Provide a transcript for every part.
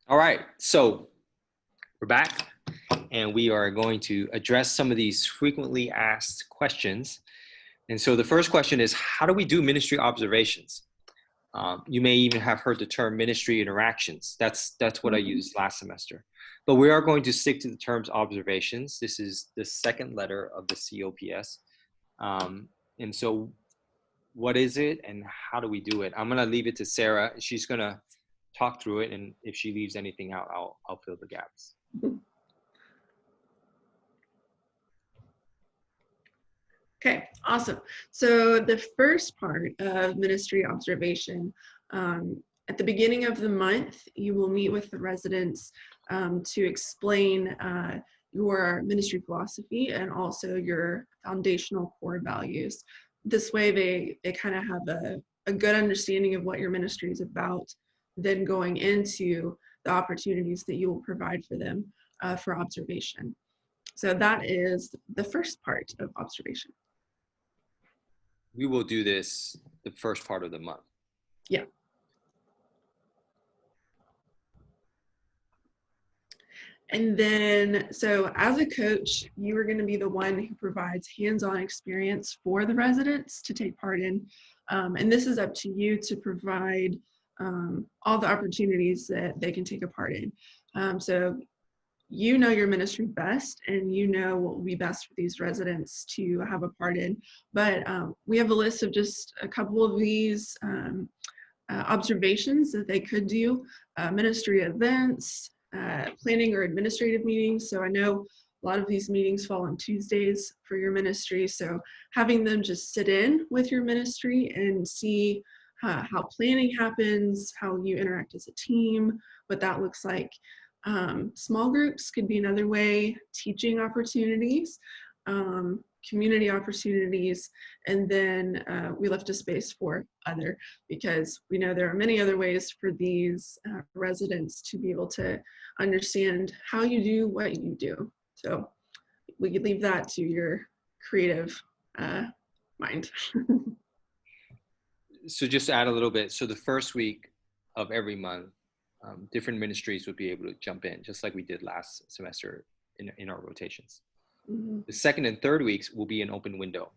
All right, so we're back and we are going to address some of these frequently asked questions. And so the first question is, how do we do ministry observations? You may even have heard the term ministry interactions. That's what I used last semester. But we are going to stick to the terms observations. This is the second letter of the COPS. And so what is it and how do we do it? I'm going to leave it to Sarah. She's going to talk through it, and if she leaves anything out, I'll fill the gaps. Okay, awesome. So the first part of ministry observation, at the beginning of the month, you will meet with the residents to explain your ministry philosophy and also your foundational core values. This way they kind of have a good understanding of what your ministry is about, then going into the opportunities that you will provide for them for observation. So that is the first part of observation. We will do this the first part of the month. Yeah. And then, so as a coach, you are going to be the one who provides hands-on experience for the residents to take part in. And this is up to you to provide all the opportunities that they can take a part in. So you know your ministry best, and you know what will be best for these residents to have a part in. But we have a list of just a couple of these observations that they could do: ministry events, planning or administrative meetings. So I know a lot of these meetings fall on Tuesdays for your ministry. So having them just sit in with your ministry and see how planning happens, how you interact as a team, what that looks like. Small groups could be another way, teaching opportunities, community opportunities, and then we left a space for other, because we know there are many other ways for these residents to be able to understand how you do what you do. So we could leave that to your creative mind. So just to add a little bit, so the first week of every month, different ministries would be able to jump in, just like we did last semester in our rotations. Mm-hmm. The second and third weeks will be an open window.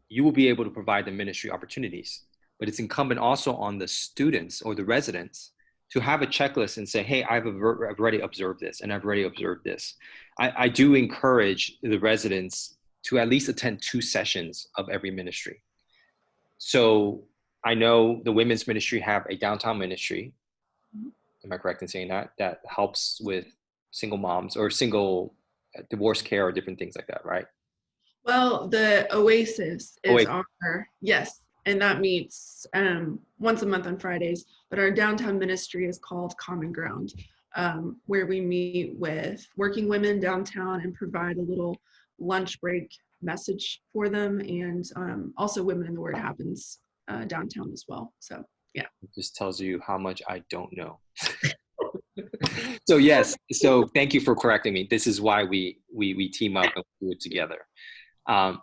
You will be able to provide the ministry opportunities, but it's incumbent also on the students or the residents to have a checklist and say, hey, I've already observed this, and I've already observed this. I do encourage the residents to at least attend 2 sessions of every ministry. So I know the women's ministry have a downtown ministry. Am I correct in saying that? That helps with single moms or single divorce care or different things like that, right? Well, the Oasis is our, yes, and that meets once a month on Fridays, but our downtown ministry is called Common Ground, where we meet with working women downtown and provide a little lunch break message for them, and also Women in the Word happens downtown as well. So yeah, it just tells you how much I don't know. So yes, so thank you for correcting me. This is why we team up and do it together.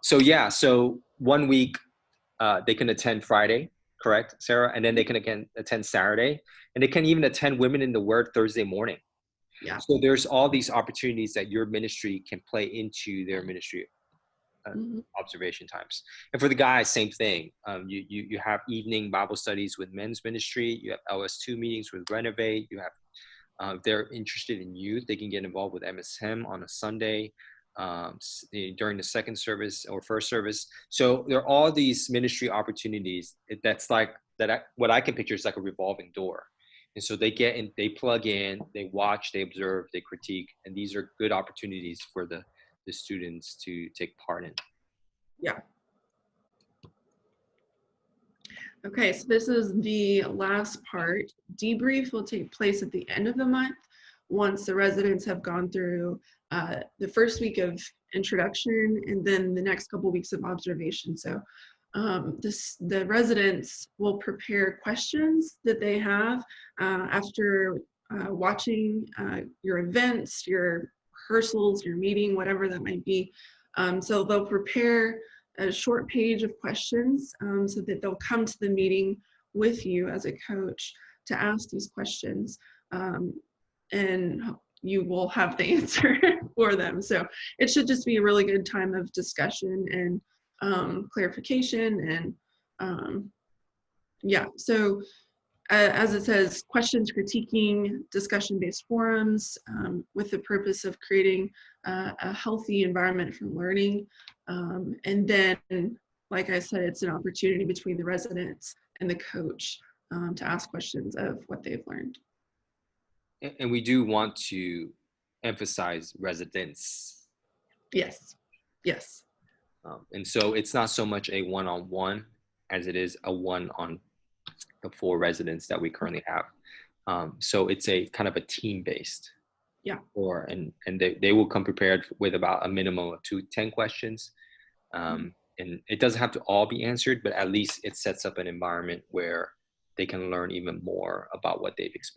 So yeah, so 1 week they can attend Friday, correct, Sarah? And then they can again attend Saturday, and they can even attend Women in the Word Thursday morning. Yeah. So there's all these opportunities that your ministry can play into their ministry observation times. And for the guys, same thing. You have evening Bible studies with men's ministry. You have LS2 meetings with Renovate. You have, if they're interested in youth, they can get involved with MSM on a Sunday during the second service or first service. So there are all these ministry opportunities that's like that. What I can picture is like a revolving door. And so they get in, they plug in, they watch, they observe, they critique, and these are good opportunities for the students to take part in. Yeah. Okay, so this is the last part. Debrief will take place at the end of the month once the residents have gone through the first week of introduction and then the next couple weeks of observation. So the residents will prepare questions that they have after watching your events, your rehearsals, your meeting, whatever that might be. So they'll prepare a short page of questions so that they'll come to the meeting with you as a coach to ask these questions. and you will have the answer for them. So it should just be a really good time of discussion and clarification and yeah. So as it says, questions, critiquing, discussion-based forums with the purpose of creating a healthy environment for learning. And then, like I said, it's an opportunity between the residents and the coach to ask questions of what they've learned. And we do want to emphasize residents. Yes, yes. And so it's not so much a one-on-one as it is a one on the 4 residents that we currently have. So it's a kind of a team-based. Yeah. And they will come prepared with about a minimum of 10 questions. And it doesn't have to all be answered, but at least it sets up an environment where they can learn even more about what they've experienced.